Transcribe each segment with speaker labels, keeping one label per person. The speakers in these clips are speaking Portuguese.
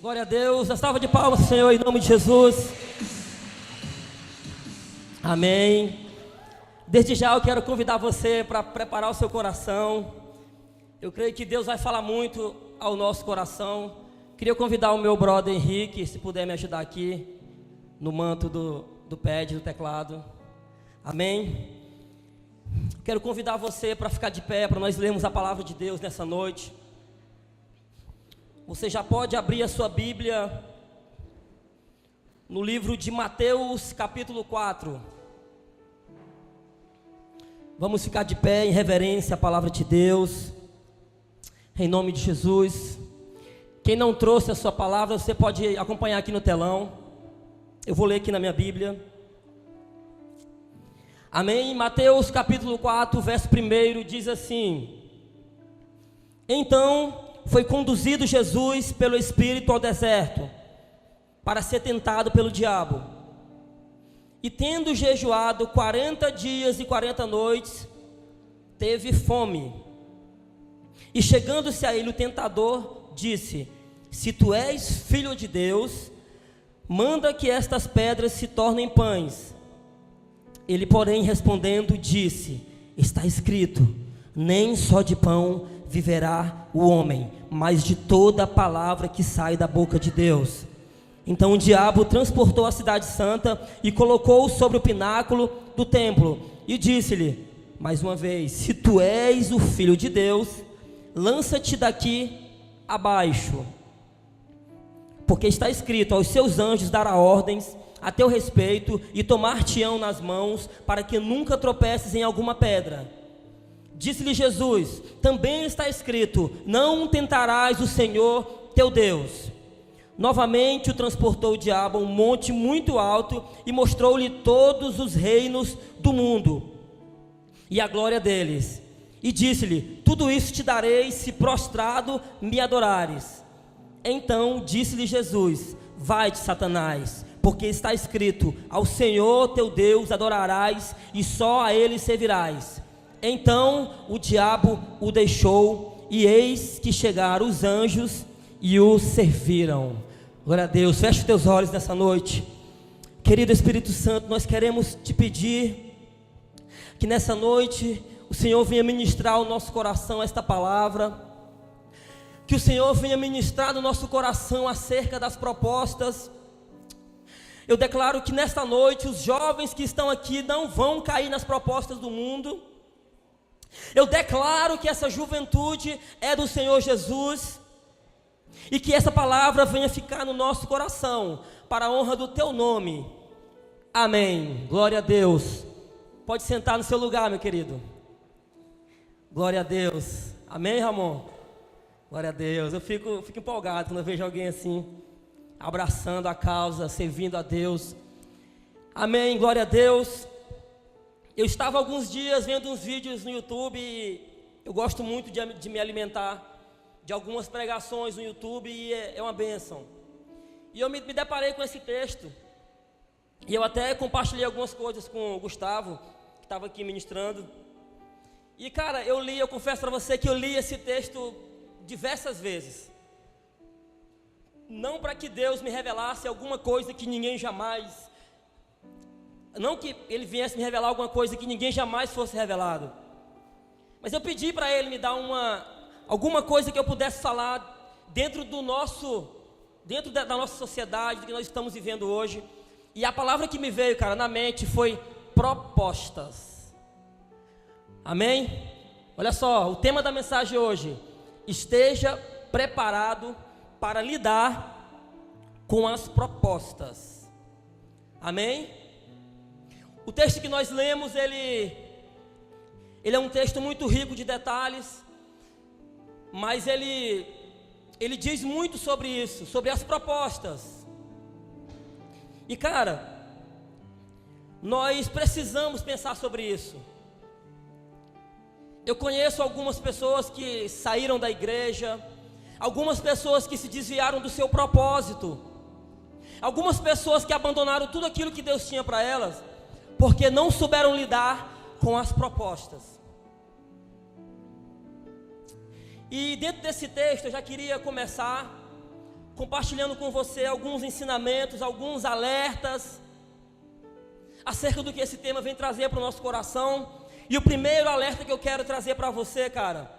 Speaker 1: Glória a Deus. A salva de palmas, Senhor, em nome de Jesus. Amém. Desde já eu quero convidar você para preparar o seu coração. Eu creio que Deus vai falar muito ao nosso coração. Queria convidar o meu brother Henrique, se puder me ajudar aqui no manto do pad, do teclado. Amém. Quero convidar você para ficar de pé, para nós lermos a palavra de Deus nessa noite. Você já pode abrir a sua Bíblia no livro de Mateus, capítulo 4. Vamos ficar de pé em reverência à palavra de Deus, em nome de Jesus. Quem não trouxe a sua palavra, você pode acompanhar aqui no telão. Eu vou ler aqui na minha Bíblia. Amém? Mateus capítulo 4, verso 1 diz assim: Então foi conduzido Jesus pelo Espírito ao deserto, para ser tentado pelo diabo. E tendo jejuado 40 dias e 40 noites, teve fome. E chegando-se a ele o tentador, disse: Se tu és filho de Deus, manda que estas pedras se tornem pães. Ele, porém, respondendo, disse: Está escrito, nem só de pão viverá o homem, mas de toda a palavra que sai da boca de Deus. Então o diabo transportou a cidade santa e colocou-o sobre o pináculo do templo e disse-lhe, mais uma vez: Se tu és o filho de Deus, lança-te daqui abaixo, porque está escrito: Aos seus anjos dará ordens a teu respeito e tomar-te-ão nas mãos, para que nunca tropeces em alguma pedra. Disse-lhe Jesus: Também está escrito: Não tentarás o Senhor teu Deus. Novamente o transportou o diabo a um monte muito alto e mostrou-lhe todos os reinos do mundo e a glória deles. E disse-lhe: Tudo isso te darei, se prostrado me adorares. Então disse-lhe Jesus: Vai-te, Satanás, porque está escrito: Ao Senhor teu Deus adorarás e só a ele servirás. Então o diabo o deixou, e eis que chegaram os anjos e o serviram. Glória a Deus. Feche os teus olhos nessa noite. Querido Espírito Santo, nós queremos te pedir que nessa noite o Senhor venha ministrar ao nosso coração esta palavra, que o Senhor venha ministrar no nosso coração acerca das propostas. Eu declaro que nesta noite os jovens que estão aqui não vão cair nas propostas do mundo. Eu declaro que essa juventude é do Senhor Jesus, e que essa palavra venha ficar no nosso coração, para a honra do teu nome. Amém. Glória a Deus. Pode sentar no seu lugar, meu querido. Glória a Deus. Amém, Ramon? Glória a Deus. Eu fico empolgado quando eu vejo alguém assim, abraçando a causa, servindo a Deus. Amém. Glória a Deus. Eu estava alguns dias vendo uns vídeos no YouTube e eu gosto muito de me alimentar de algumas pregações no YouTube e é uma bênção. E eu me deparei com esse texto e eu até compartilhei algumas coisas com o Gustavo, que estava aqui ministrando. E cara, eu confesso para você que eu li esse texto diversas vezes. Não para que Deus me revelasse alguma coisa que ninguém jamais... Não que Ele viesse me revelar alguma coisa que ninguém jamais fosse revelado. Mas eu pedi para Ele me dar alguma coisa que eu pudesse falar dentro da nossa sociedade, do que nós estamos vivendo hoje. E a palavra que me veio, cara, na mente foi propostas. Amém? Olha só, o tema da mensagem hoje: esteja preparado para lidar com as propostas. Amém? O texto que nós lemos, ele é um texto muito rico de detalhes, mas ele diz muito sobre isso, sobre as propostas. E cara, nós precisamos pensar sobre isso. Eu conheço algumas pessoas que saíram da igreja, algumas pessoas que se desviaram do seu propósito, algumas pessoas que abandonaram tudo aquilo que Deus tinha para elas, porque não souberam lidar com as propostas. E dentro desse texto eu já queria começar compartilhando com você alguns ensinamentos, alguns alertas acerca do que esse tema vem trazer para o nosso coração. E o primeiro alerta que eu quero trazer para você, cara,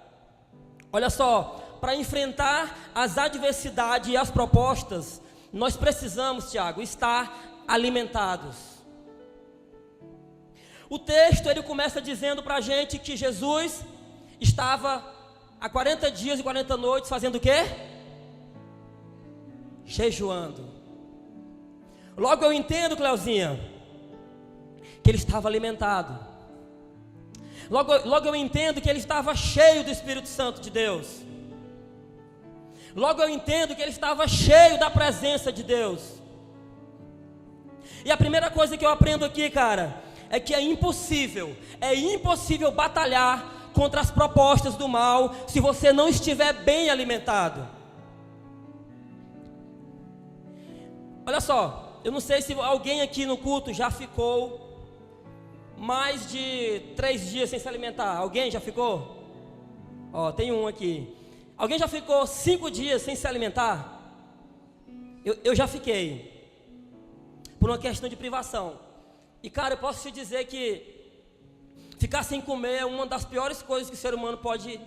Speaker 1: olha só, para enfrentar as adversidades e as propostas, nós precisamos, Tiago, estar alimentados. O texto, ele começa dizendo para a gente que Jesus estava há 40 dias e 40 noites fazendo o quê? Jejuando. Logo eu entendo, Cleuzinha, que ele estava alimentado. Logo eu entendo que ele estava cheio do Espírito Santo de Deus. Logo eu entendo que ele estava cheio da presença de Deus. E a primeira coisa que eu aprendo aqui, cara, é que é impossível batalhar contra as propostas do mal se você não estiver bem alimentado. Olha só, eu não sei se alguém aqui no culto já ficou mais de 3 dias sem se alimentar. Alguém já ficou? Ó, tem um aqui. Alguém já ficou 5 dias sem se alimentar? Eu já fiquei, por uma questão de privação. E cara, eu posso te dizer que ficar sem comer é uma das piores coisas que o ser humano pode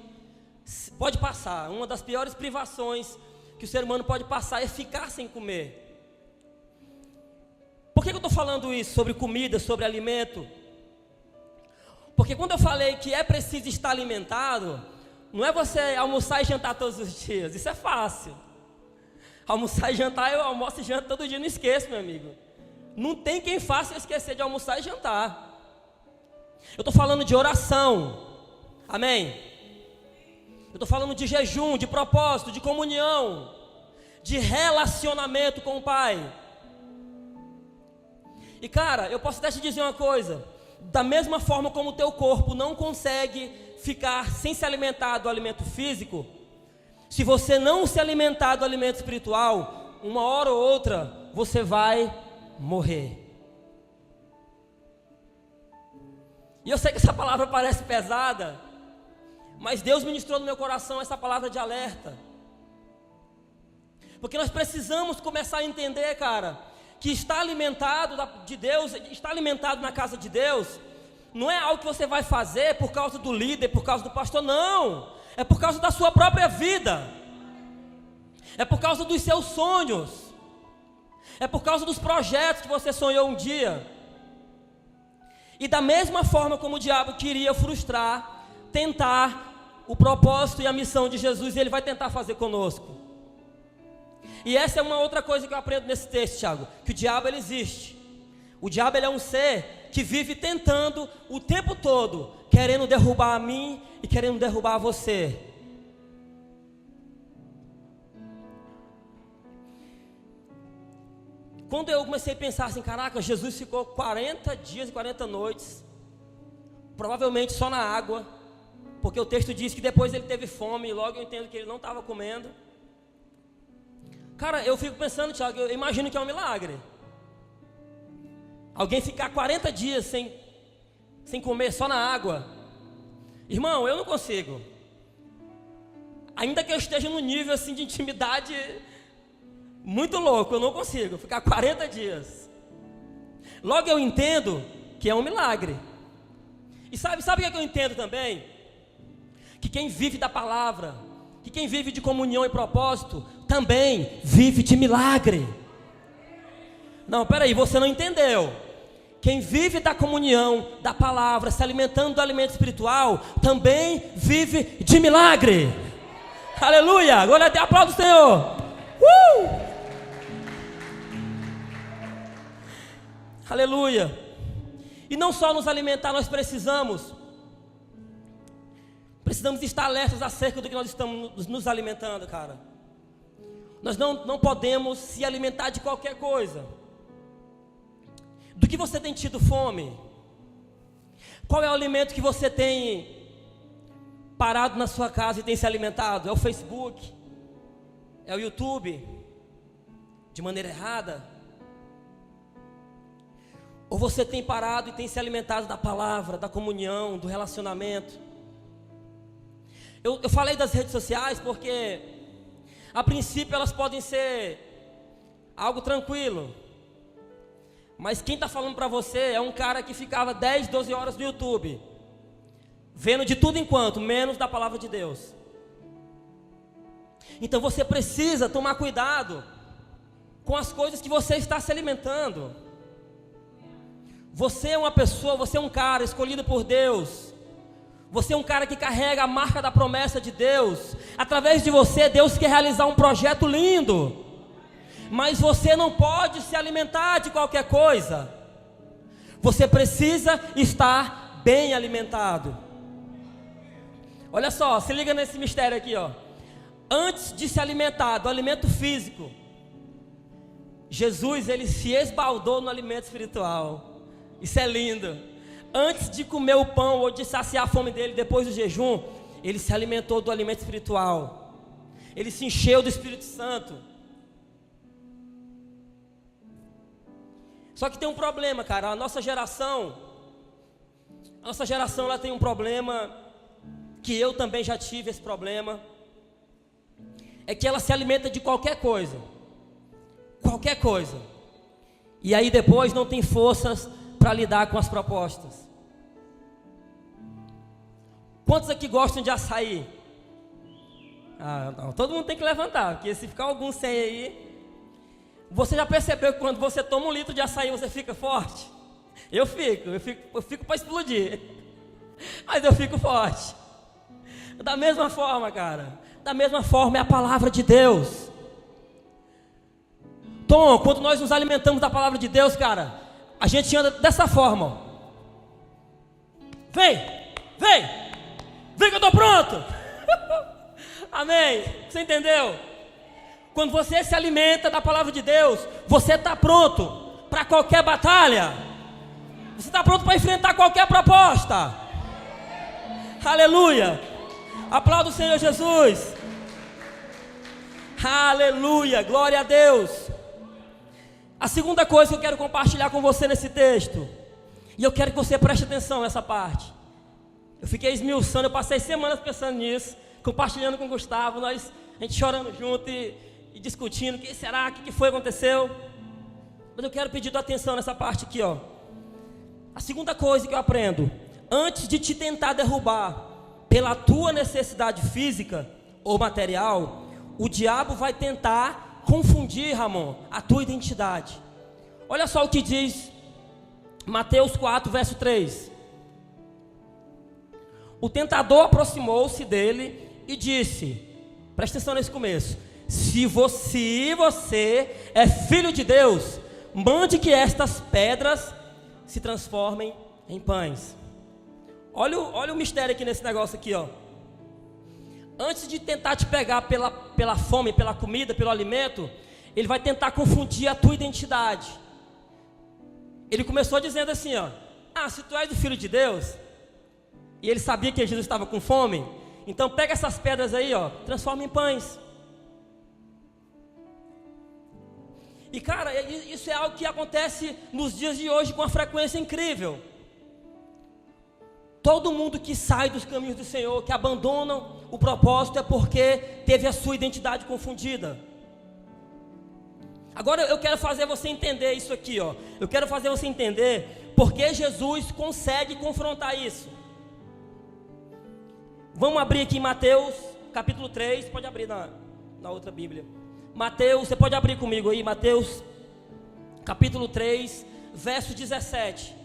Speaker 1: passar. Uma das piores privações que o ser humano pode passar é ficar sem comer. Por que eu estou falando isso sobre comida, sobre alimento? Porque quando eu falei que é preciso estar alimentado, não é você almoçar e jantar todos os dias, isso é fácil. Almoçar e jantar, eu almoço e janto todo dia, não esqueço, meu amigo. Não tem quem faça eu esquecer de almoçar e jantar. Eu estou falando de oração, amém? Eu estou falando de jejum, de propósito, de comunhão, de relacionamento com o Pai. E cara, eu posso até te dizer uma coisa: da mesma forma como o teu corpo não consegue ficar sem se alimentar do alimento físico, se você não se alimentar do alimento espiritual, uma hora ou outra você vai morrer. E eu sei que essa palavra parece pesada, mas Deus ministrou no meu coração essa palavra de alerta, porque nós precisamos começar a entender, cara, que estar alimentado de Deus, estar alimentado na casa de Deus, não é algo que você vai fazer por causa do líder, por causa do pastor, não. É por causa da sua própria vida. É por causa dos seus sonhos. É por causa dos projetos que você sonhou um dia. E da mesma forma como o diabo queria frustrar, tentar o propósito e a missão de Jesus, ele vai tentar fazer conosco. E essa é uma outra coisa que eu aprendo nesse texto, Tiago, que o diabo ele existe. O diabo ele é um ser que vive tentando o tempo todo, querendo derrubar a mim e querendo derrubar a você. Quando eu comecei a pensar assim, caraca, Jesus ficou 40 dias e 40 noites, provavelmente só na água, porque o texto diz que depois ele teve fome, e logo eu entendo que ele não estava comendo. Cara, eu fico pensando, Tiago, eu imagino que é um milagre. Alguém ficar 40 dias sem comer, só na água. Irmão, eu não consigo. Ainda que eu esteja num nível assim de intimidade muito louco, eu não consigo ficar 40 dias. Logo eu entendo que é um milagre. E sabe o que eu entendo também? Que quem vive da palavra, que quem vive de comunhão e propósito, também vive de milagre. Não, peraí, você não entendeu. Quem vive da comunhão, da palavra, se alimentando do alimento espiritual, também vive de milagre. Aleluia, agora até aplauda o Senhor. Aleluia. E não só nos alimentar, nós precisamos estar alertas acerca do que nós estamos nos alimentando, cara. Nós não podemos se alimentar de qualquer coisa. Do que você tem tido fome? Qual é o alimento que você tem parado na sua casa e tem se alimentado? É o Facebook? É o YouTube? De maneira errada? Ou você tem parado e tem se alimentado da palavra, da comunhão, do relacionamento? Eu falei das redes sociais porque A princípio elas podem ser algo tranquilo. Mas quem está falando para você é um cara que ficava 10, 12 horas no YouTube, vendo de tudo enquanto, menos da palavra de Deus. Então você precisa tomar cuidado com as coisas que você está se alimentando. Você é uma pessoa, você é um cara escolhido por Deus. Você é um cara que carrega a marca da promessa de Deus. Através de você, Deus quer realizar um projeto lindo. Mas você não pode se alimentar de qualquer coisa. Você precisa estar bem alimentado. Olha só, se liga nesse mistério aqui, ó. Antes de se alimentar do alimento físico, Jesus, ele se esbaldou no alimento espiritual. Isso é lindo. Antes de comer o pão ou de saciar a fome dele depois do jejum, ele se alimentou do alimento espiritual. Ele se encheu do Espírito Santo. Só que tem um problema, cara. A nossa geração ela tem um problema, que eu também já tive esse problema. É que ela se alimenta de qualquer coisa. Qualquer coisa. E aí depois não tem forças para lidar com as propostas. Quantos aqui gostam de açaí? Não, todo mundo tem que levantar, porque se ficar algum sem aí. Você já percebeu que quando você toma 1 litro de açaí você fica forte? Eu fico para explodir. Mas eu fico forte. Da mesma forma, cara. Da mesma forma é a palavra de Deus. Tom, quando nós nos alimentamos da palavra de Deus, cara, a gente anda dessa forma. Vem que eu estou pronto. Amém, você entendeu? Quando você se alimenta da palavra de Deus, você está pronto para qualquer batalha. Você está pronto para enfrentar qualquer proposta. Aleluia. Aplauda o Senhor Jesus. Aleluia, glória a Deus. A segunda coisa que eu quero compartilhar com você nesse texto, e eu quero que você preste atenção nessa parte. Eu fiquei esmiuçando, eu passei semanas pensando nisso, compartilhando com o Gustavo, a gente chorando junto e discutindo, o que será, o que foi, aconteceu. Mas eu quero pedir tua atenção nessa parte aqui, ó. A segunda coisa que eu aprendo: antes de te tentar derrubar pela tua necessidade física ou material, o diabo vai tentar confundir, Ramon, a tua identidade. Olha só o que diz Mateus 4, verso 3. O tentador aproximou-se dele e disse, presta atenção nesse começo: se você é filho de Deus, mande que estas pedras se transformem em pães. Olha o mistério aqui nesse negócio aqui, ó. Antes de tentar te pegar pela fome, pela comida, pelo alimento, ele vai tentar confundir a tua identidade. Ele começou dizendo assim, ó: se tu és o filho de Deus, e ele sabia que Jesus estava com fome, então pega essas pedras aí, ó, transforma em pães. E cara, isso é algo que acontece nos dias de hoje com uma frequência incrível. Todo mundo que sai dos caminhos do Senhor, que abandonam o propósito, é porque teve a sua identidade confundida. Agora eu quero fazer você entender isso aqui, ó. Eu quero fazer você entender porque Jesus consegue confrontar isso. Vamos abrir aqui em Mateus capítulo 3, pode abrir na outra Bíblia. Mateus, você pode abrir comigo aí, Mateus capítulo 3, verso 17.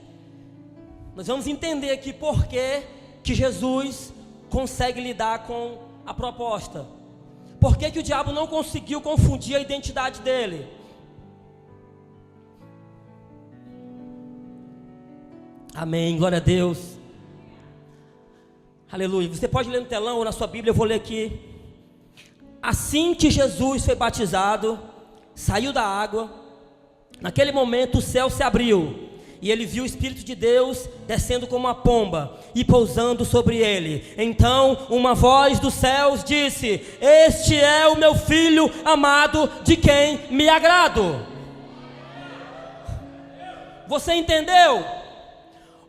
Speaker 1: Nós vamos entender aqui por que Jesus consegue lidar com a proposta. Por que o diabo não conseguiu confundir a identidade dele? Amém, glória a Deus. Aleluia. Você pode ler no telão ou na sua Bíblia, eu vou ler aqui. Assim que Jesus foi batizado, saiu da água, naquele momento o céu se abriu, e ele viu o Espírito de Deus descendo como uma pomba e pousando sobre ele. Então uma voz dos céus disse: este é o meu filho amado, de quem me agrado. Você entendeu?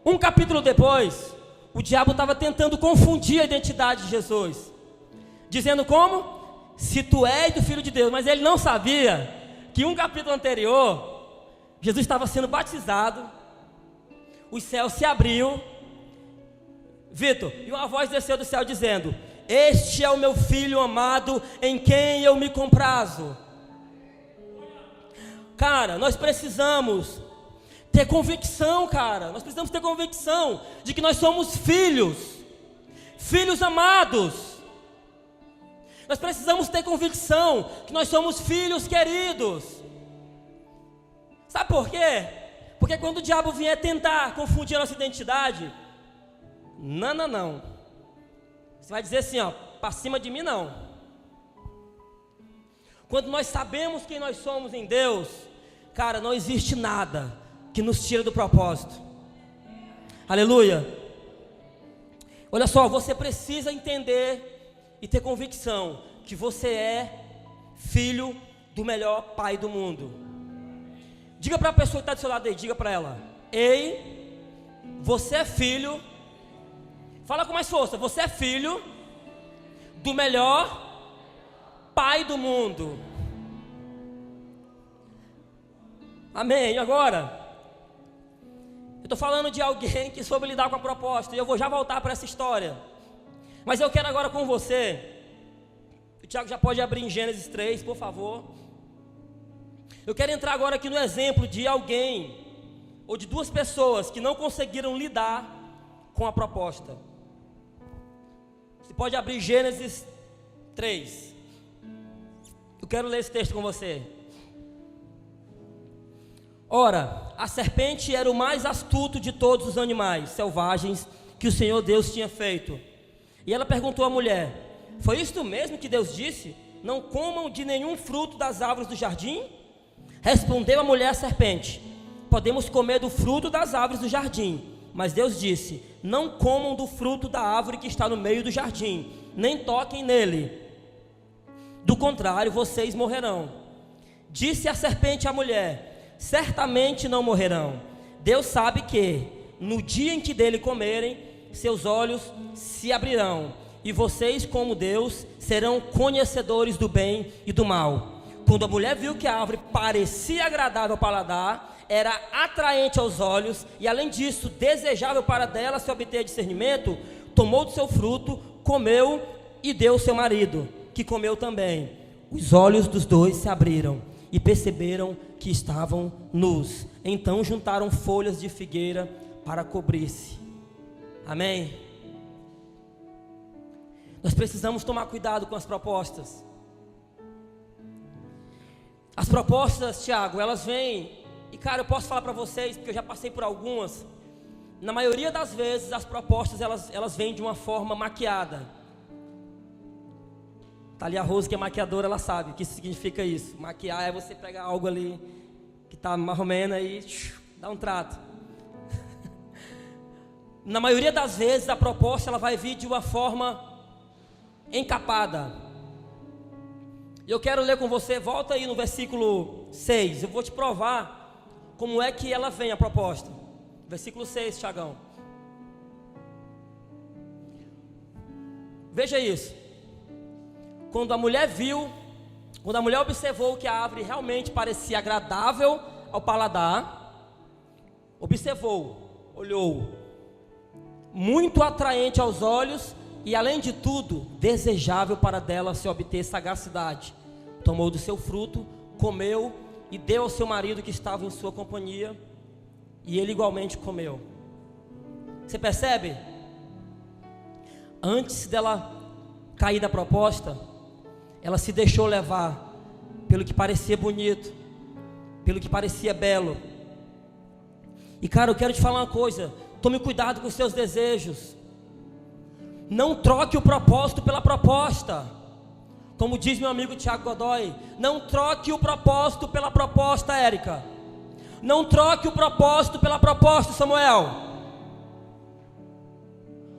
Speaker 1: Um capítulo depois, o diabo estava tentando confundir a identidade de Jesus, dizendo como? se tu és do Filho de Deus. Mas ele não sabia que um capítulo anterior, Jesus estava sendo batizado, os céus se abriu, Vitor, e uma voz desceu do céu dizendo: este é o meu Filho amado, em quem eu me comprazo. Cara, nós precisamos ter convicção, cara. Nós precisamos ter convicção de que nós somos filhos, filhos amados. Nós precisamos ter convicção que nós somos filhos queridos. Sabe por quê? Porque quando o diabo vier tentar confundir a nossa identidade, não. Você vai dizer assim, ó, para cima de mim não. Quando nós sabemos quem nós somos em Deus, cara, não existe nada que nos tire do propósito. Aleluia. Olha só, você precisa entender e ter convicção que você é filho do melhor pai do mundo. Diga para a pessoa que está do seu lado aí, diga para ela: ei, você é filho. Fala com mais força: você é filho do melhor pai do mundo. Amém. E agora, eu estou falando de alguém que soube lidar com a proposta, e eu vou já voltar para essa história. Mas eu quero agora com você, o Tiago já pode abrir em Gênesis 3, por favor. Eu quero entrar agora aqui no exemplo de alguém, ou de duas pessoas que não conseguiram lidar com a proposta. Você pode abrir Gênesis 3. Eu quero ler esse texto com você. Ora, a serpente era o mais astuto de todos os animais selvagens que o Senhor Deus tinha feito. E ela perguntou à mulher: foi isto mesmo que Deus disse? Não comam de nenhum fruto das árvores do jardim? Respondeu a mulher à serpente: podemos comer do fruto das árvores do jardim. Mas Deus disse: não comam do fruto da árvore que está no meio do jardim, nem toquem nele, do contrário vocês morrerão. Disse a serpente à mulher: certamente não morrerão. Deus sabe que no dia em que dele comerem, seus olhos se abrirão, e vocês, como Deus, serão conhecedores do bem e do mal. Quando a mulher viu que a árvore parecia agradável ao paladar, era atraente aos olhos, e além disso, desejável para dela se obter discernimento, tomou do seu fruto, comeu e deu ao seu marido, que comeu também. Os olhos dos dois se abriram e perceberam que estavam nus. Então juntaram folhas de figueira para cobrir-se. Amém? Nós precisamos tomar cuidado com as propostas. As propostas, Tiago, elas vêm, e cara, eu posso falar para vocês, porque eu já passei por algumas. Na maioria das vezes, as propostas, elas vêm de uma forma maquiada. Tá ali a Rose, que é maquiadora, ela sabe o que significa isso. Maquiar é você pegar algo ali que está mais ou menos aí, dá um trato. Na maioria das vezes, a proposta ela vai vir de uma forma encapada. Eu quero ler com você, volta aí no versículo 6. Eu vou te provar como é que ela vem, a proposta. Versículo 6, Tiagão. Veja isso. Quando a mulher observou que a árvore realmente parecia agradável ao paladar, observou, olhou, muito atraente aos olhos e, além de tudo, desejável para dela se obter sagacidade, tomou do seu fruto, comeu e deu ao seu marido que estava em sua companhia, e ele igualmente comeu. Você percebe? Antes dela cair da proposta, ela se deixou levar pelo que parecia bonito, pelo que parecia belo. E cara, eu quero te falar uma coisa: tome cuidado com os seus desejos. Não troque o propósito pela proposta. Como diz meu amigo Tiago Godoy, não troque o propósito pela proposta, Érica. Não troque o propósito pela proposta, Samuel.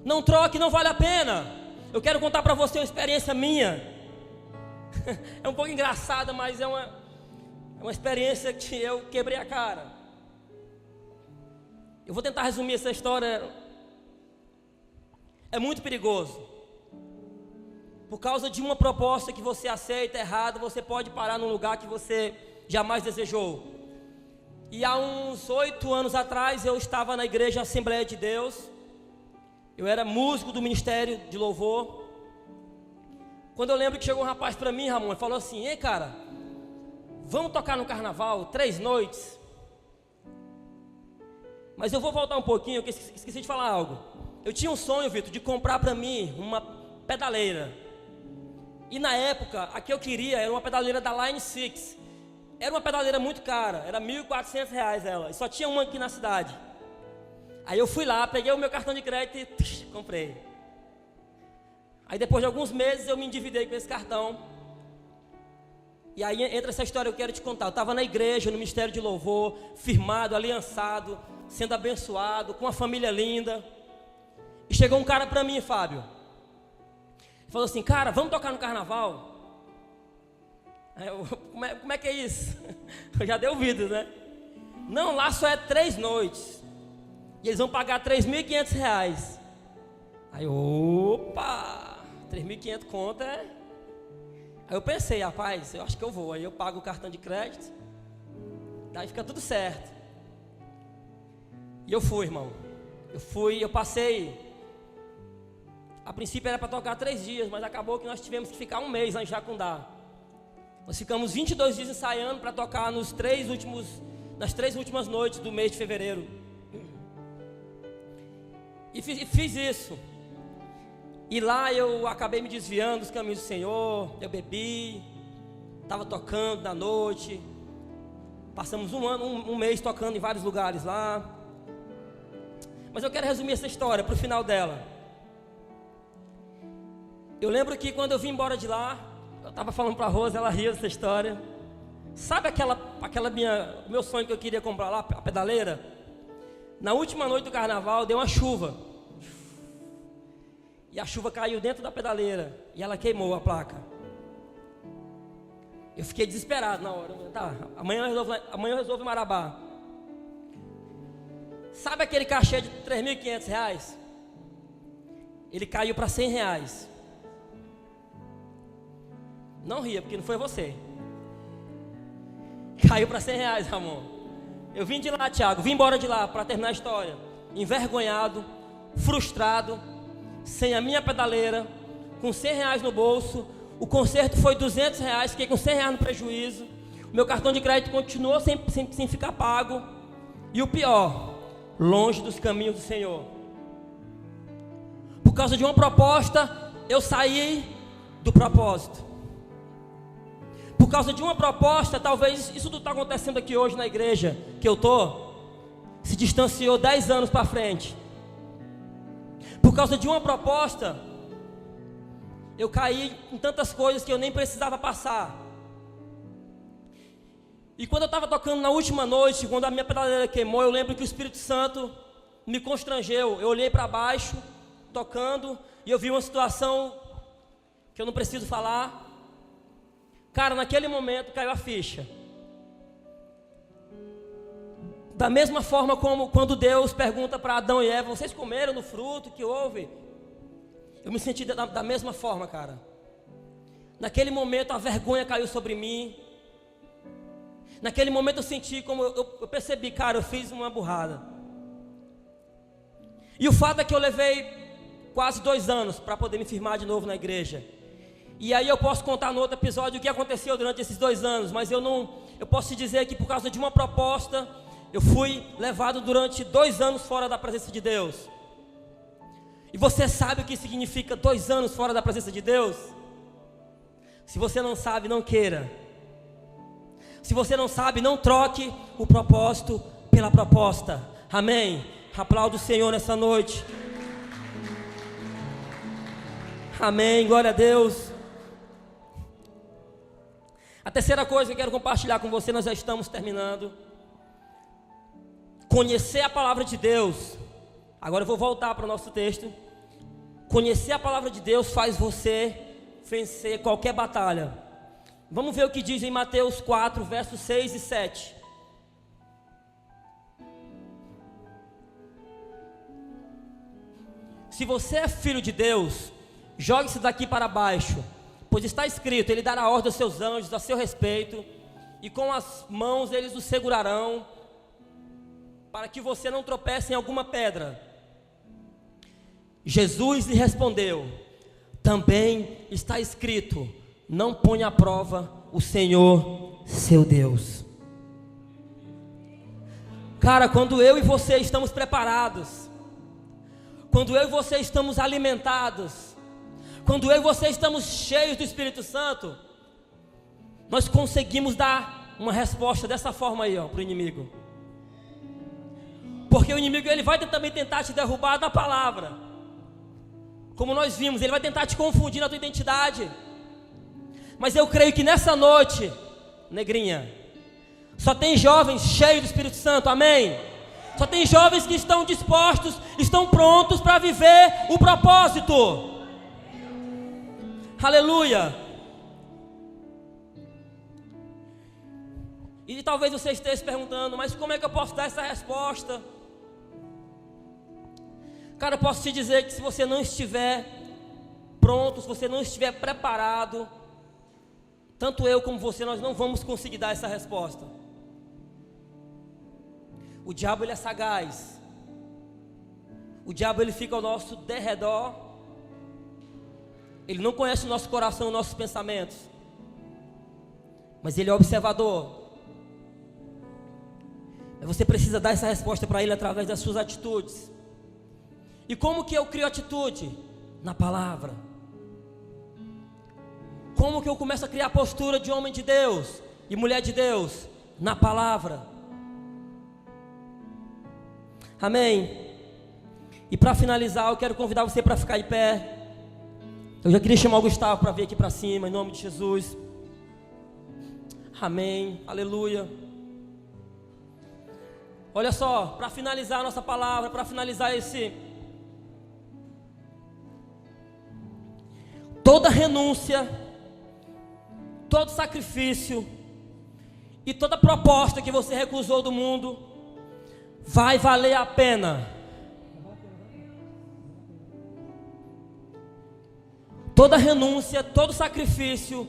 Speaker 1: Não troque, não vale a pena. Eu quero contar para você uma experiência minha. É um pouco engraçada, mas é uma experiência que eu quebrei a cara. Eu vou tentar resumir essa história. É muito perigoso. Por causa de uma proposta que você aceita errada, você pode parar num lugar que você jamais desejou. E há uns 8 anos atrás, eu estava na igreja Assembleia de Deus. Eu era músico do Ministério de Louvor. Quando eu lembro que chegou um rapaz para mim, Ramon, e falou assim: ei, cara, vamos tocar no carnaval, 3 noites. Mas eu vou voltar um pouquinho, eu esqueci de falar algo. Eu tinha um sonho, Vitor, de comprar para mim uma pedaleira. E na época, a que eu queria era uma pedaleira da Line 6. Era uma pedaleira muito cara, era R$1.400 ela. E só tinha uma aqui na cidade. Aí eu fui lá, peguei o meu cartão de crédito e comprei. Aí depois de alguns meses eu me endividei com esse cartão. E aí entra essa história que eu quero te contar. Eu estava na igreja, no Ministério de Louvor, firmado, aliançado, sendo abençoado, com uma família linda. E chegou um cara para mim, Fábio. Ele falou assim: cara, vamos tocar no carnaval? Aí eu, como é que é isso? Eu já dei ouvido, né? Não, lá só é 3 noites. E eles vão pagar R$3.500. Aí, opa, 3.500 conto é... Aí eu pensei, rapaz, eu acho que eu vou. Aí eu pago o cartão de crédito, daí fica tudo certo. E eu fui, irmão. Eu passei. A princípio era para tocar 3 dias, mas acabou que nós tivemos que ficar um mês lá em Jacundá. Nós ficamos 22 dias ensaiando para tocar nas 3 últimas noites do mês de fevereiro. E fiz isso. E lá eu acabei me desviando dos caminhos do Senhor. Eu bebi, estava tocando na noite. Passamos um mês tocando em vários lugares lá. Mas eu quero resumir essa história para o final dela. Eu lembro que quando eu vim embora de lá, eu estava falando para a Rosa, ela riu dessa história. Sabe meu sonho que eu queria comprar lá, a pedaleira? Na última noite do carnaval deu uma chuva. E a chuva caiu dentro da pedaleira e ela queimou a placa. Eu fiquei desesperado na hora. Tá, amanhã eu resolvo em Marabá. Sabe aquele cachê de R$3.500? Ele caiu para R$100. Não ria, porque não foi você. Caiu para R$100, Ramon. Eu vim de lá, Thiago, vim embora de lá para terminar a história. Envergonhado, frustrado, sem a minha pedaleira, com R$100 no bolso. O conserto foi R$200, fiquei com R$100 no prejuízo. O meu cartão de crédito continuou sem ficar pago. E o pior, longe dos caminhos do Senhor. Por causa de uma proposta, eu saí do propósito. Por causa de uma proposta, talvez isso tudo está acontecendo aqui hoje na igreja que eu estou, se distanciou 10 anos para frente. Por causa de uma proposta, eu caí em tantas coisas que eu nem precisava passar. E quando eu estava tocando na última noite, quando a minha pedaleira queimou, eu lembro que o Espírito Santo me constrangeu. Eu olhei para baixo, tocando, e eu vi uma situação que eu não preciso falar. Cara, naquele momento caiu a ficha. Da mesma forma como quando Deus pergunta para Adão e Eva: vocês comeram do fruto que houve? Eu me senti da mesma forma, cara. Naquele momento a vergonha caiu sobre mim. Naquele momento eu senti como eu percebi, cara, eu fiz uma burrada. E o fato é que eu levei quase 2 anos para poder me firmar de novo na igreja. E aí eu posso contar no outro episódio o que aconteceu durante esses 2 anos. Mas eu posso te dizer que por causa de uma proposta, eu fui levado durante 2 anos fora da presença de Deus. E você sabe o que significa 2 anos fora da presença de Deus? Se você não sabe, não queira. Se você não sabe, não troque o propósito pela proposta. Amém? Aplauda o Senhor nessa noite. Amém, glória a Deus. A terceira coisa que eu quero compartilhar com você, nós já estamos terminando. Conhecer a palavra de Deus. Agora eu vou voltar para o nosso texto. Conhecer a palavra de Deus faz você vencer qualquer batalha. Vamos ver o que diz em Mateus 4, versos 6 e 7. Se você é filho de Deus, jogue-se daqui para baixo, pois está escrito, ele dará ordem aos seus anjos a seu respeito, e com as mãos eles o segurarão, para que você não tropece em alguma pedra. Jesus lhe respondeu, também está escrito, não ponha à prova o Senhor, seu Deus. Cara, quando eu e você estamos preparados, quando eu e você estamos alimentados, quando eu e você estamos cheios do Espírito Santo, nós conseguimos dar uma resposta dessa forma aí, para o inimigo. Porque o inimigo, ele vai também tentar te derrubar da palavra. Como nós vimos, ele vai tentar te confundir na tua identidade. Mas eu creio que nessa noite, negrinha, só tem jovens cheios do Espírito Santo, amém? Só tem jovens que estão dispostos, estão prontos para viver o propósito. Aleluia. E talvez você esteja se perguntando, mas como é que eu posso dar essa resposta? Cara, eu posso te dizer que se você não estiver pronto, se você não estiver preparado, tanto eu como você, nós não vamos conseguir dar essa resposta. O diabo, ele é sagaz. O diabo, ele fica ao nosso derredor. Ele não conhece o nosso coração, os nossos pensamentos, mas ele é observador. Você precisa dar essa resposta para ele através das suas atitudes. E como que eu crio atitude? Na palavra. Como que eu começo a criar postura de homem de Deus e mulher de Deus? Na palavra. Amém? E para finalizar, eu quero convidar você para ficar de pé. Eu já queria chamar o Gustavo para vir aqui para cima, em nome de Jesus. Amém, aleluia. Olha só, para finalizar a nossa palavra, para finalizar toda renúncia, todo sacrifício e toda proposta que você recusou do mundo, vai valer a pena. Toda renúncia, todo sacrifício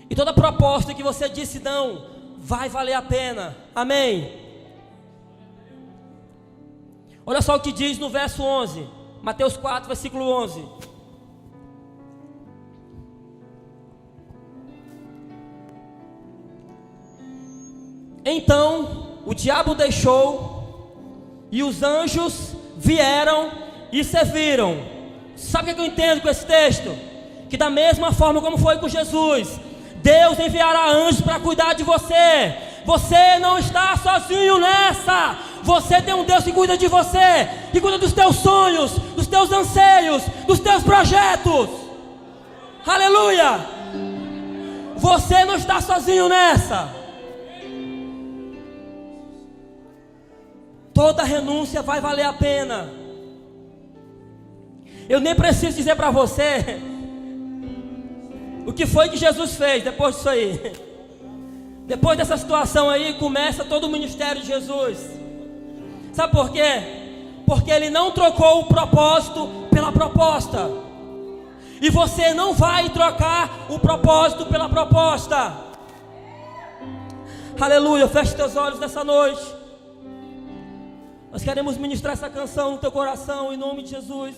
Speaker 1: e toda proposta que você disse não, vai valer a pena. Amém? Olha só o que diz no verso 11, Mateus 4, versículo 11. Então o diabo deixou, e os anjos vieram e serviram. Sabe o que eu entendo com esse texto? Que da mesma forma como foi com Jesus, Deus enviará anjos para cuidar de você. Você não está sozinho nessa. Você tem um Deus que cuida de você, que cuida dos teus sonhos, dos teus anseios, dos teus projetos. Aleluia! Você não está sozinho nessa. Toda renúncia vai valer a pena. Eu nem preciso dizer para você o que foi que Jesus fez depois disso aí. Depois dessa situação aí, começa todo o ministério de Jesus. Sabe por quê? Porque ele não trocou o propósito pela proposta. E você não vai trocar o propósito pela proposta. Aleluia, feche teus olhos nessa noite. Nós queremos ministrar essa canção no teu coração, em nome de Jesus.